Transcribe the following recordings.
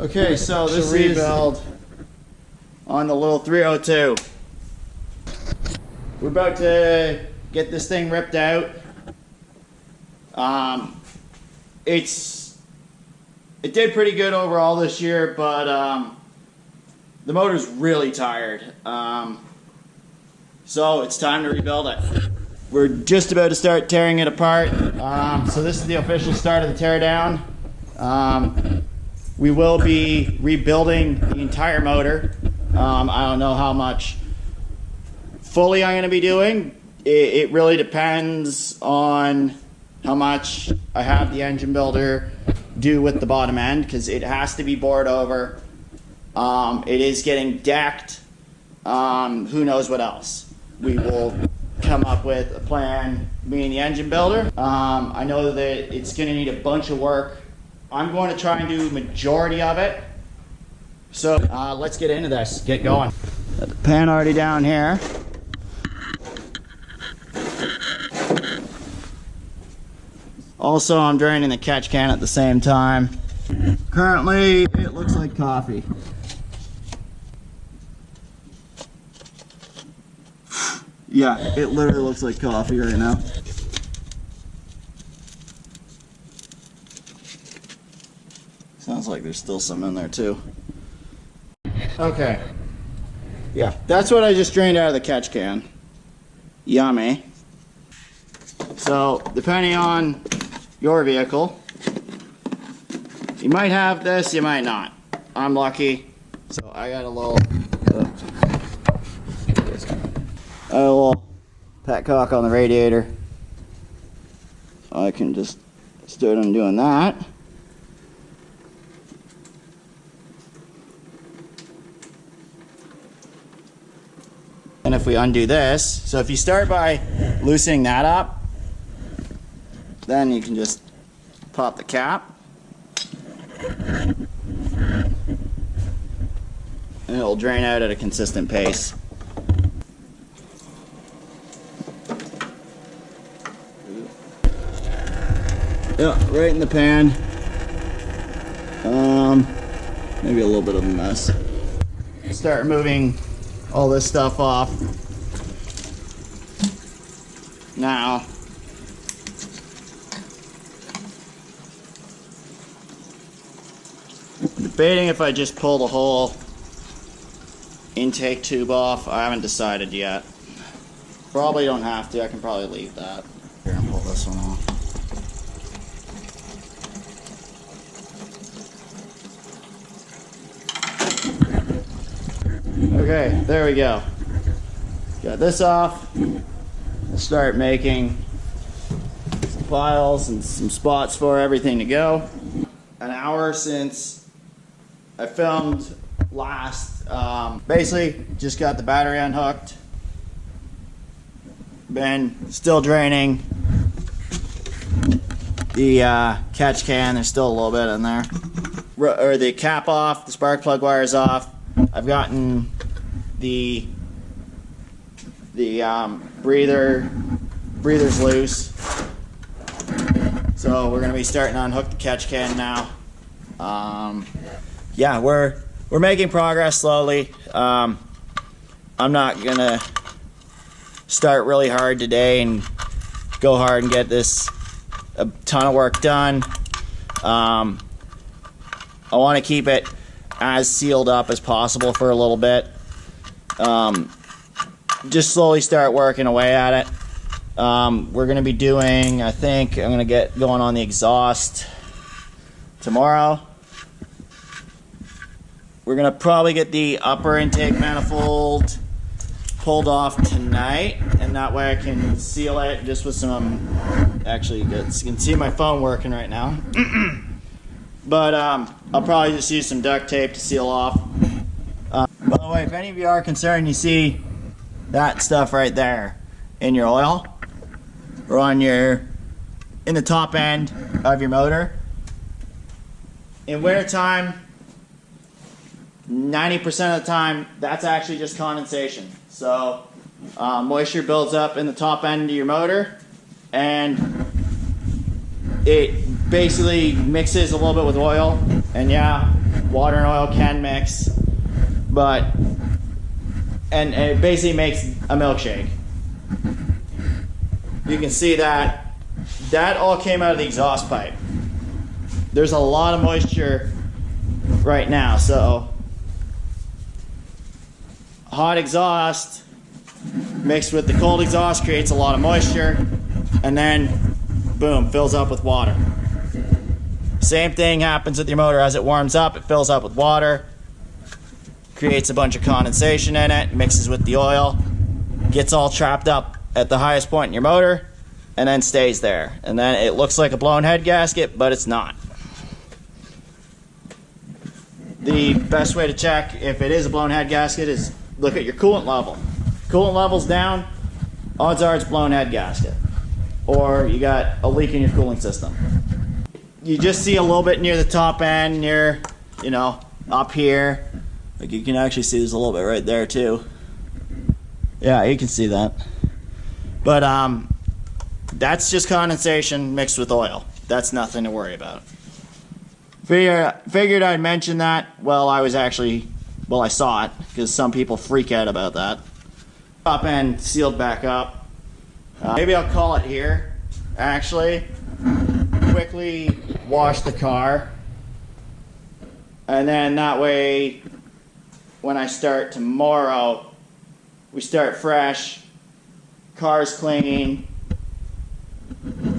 Okay, so this is rebuild on the little 302. We're about to get this thing ripped out. It did pretty good overall this year, but the motor's really tired. So it's time to rebuild it. We're just about to start tearing it apart. So this is the official start of the teardown. We will be rebuilding the entire motor. I don't know how much fully I'm going to be doing. It really depends on how much I have the engine builder do with the bottom end, because it has to be bored over. It is getting decked. Who knows what else. We will come up with a plan, me and the engine builder. I know that it's going to need a bunch of work. I'm going to try and do majority of it. So let's get into this, get going. Got the pan already down here. Also, I'm draining the catch can at the same time. Currently, it looks like coffee. Yeah, it literally looks like coffee right now. Sounds like there's still some in there too. Okay. Yeah, that's what I just drained out of the catch can. Yummy. So, depending on your vehicle, you might have this, you might not. I'm lucky, so I got a little petcock on the radiator. I can just start on doing that. And if we undo this, so if you start by loosening that up, then you can just pop the cap. And it'll drain out at a consistent pace. Yeah, right in the pan. Maybe a little bit of a mess. Start moving all this stuff off. Now, I'm debating if I just pull the whole intake tube off. I haven't decided yet. Probably don't have to. I can probably leave that. Here, and pull this one off. Okay, there we go. Got this off. We'll start making some piles and some spots for everything to go. An hour since I filmed last. Basically, just got the battery unhooked. Been still draining the catch can. There's still a little bit in there. Or the cap off, the spark plug wire is off. I've gotten the breathers loose, so we're gonna be starting to unhook the catch can now. Yeah, we're making progress slowly. I'm not gonna start really hard today and go hard and get a ton of work done. I want to keep it as sealed up as possible for a little bit. Just slowly start working away at it. We're going to be doing, I think I'm going to get going on the exhaust tomorrow. We're going to probably get the upper intake manifold pulled off tonight, and that way I can seal it just with some, actually you can see my phone working right now. But I'll probably just use some duct tape to seal off. By the way, if any of you are concerned, you see that stuff right there in your oil or in the top end of your motor. In wintertime, 90% of the time, that's actually just condensation. So moisture builds up in the top end of your motor, and it basically mixes a little bit with oil, and yeah, water and oil can mix, but and it basically makes a milkshake. You can see that all came out of the exhaust pipe. There's a lot of moisture right now, so hot exhaust mixed with the cold exhaust creates a lot of moisture, and then boom, fills up with water. Same thing happens with your motor. As it warms up, it fills up with water, creates a bunch of condensation in it, mixes with the oil, gets all trapped up at the highest point in your motor, and then stays there. And then it looks like a blown head gasket, but it's not. The best way to check if it is a blown head gasket is look at your coolant level. Coolant level's down, odds are it's blown head gasket. Or you got a leak in your cooling system. You just see a little bit near the top end, near, you know, up here. Like you can actually see there's a little bit right there too. Yeah, you can see that. But that's just condensation mixed with oil. That's nothing to worry about. Figured I'd mention that while I saw it, because some people freak out about that. Top end sealed back up. Maybe I'll call it here, actually. Quickly wash the car. And then that way, when I start tomorrow, we start fresh, car's clean,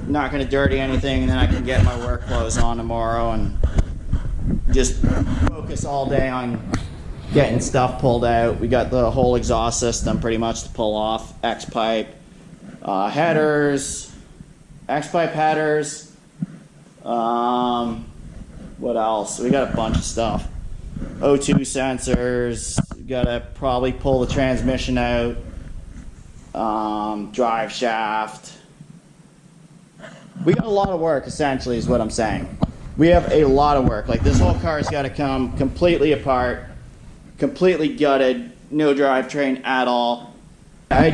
not going to dirty anything, and then I can get my work clothes on tomorrow and just focus all day on getting stuff pulled out. We got the whole exhaust system pretty much to pull off. X-pipe headers, X-pipe headers. What else? We got a bunch of stuff. O2 sensors. We gotta probably pull the transmission out. Drive shaft. We got a lot of work, essentially, is what I'm saying. We have a lot of work. Like, this whole car's got to come completely apart, completely gutted, no drivetrain at all. I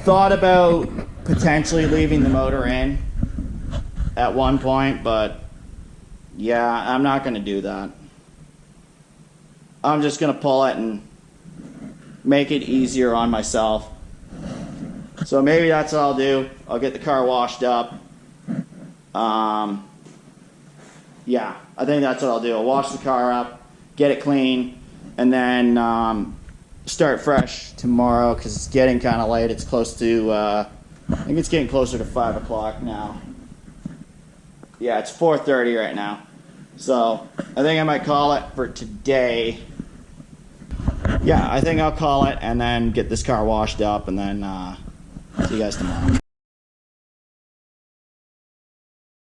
thought about potentially leaving the motor in at one point, but yeah, I'm not going to do that. I'm just going to pull it and make it easier on myself. So maybe that's what I'll do. I'll get the car washed up. Yeah, I think that's what I'll do. I'll wash the car up, get it clean, and then start fresh tomorrow because it's getting kind of late. It's close to, I think it's getting closer to 5 o'clock now. Yeah, it's 4:30 right now. So I think I might call it for today. Yeah, I think I'll call it and then get this car washed up and then see you guys tomorrow.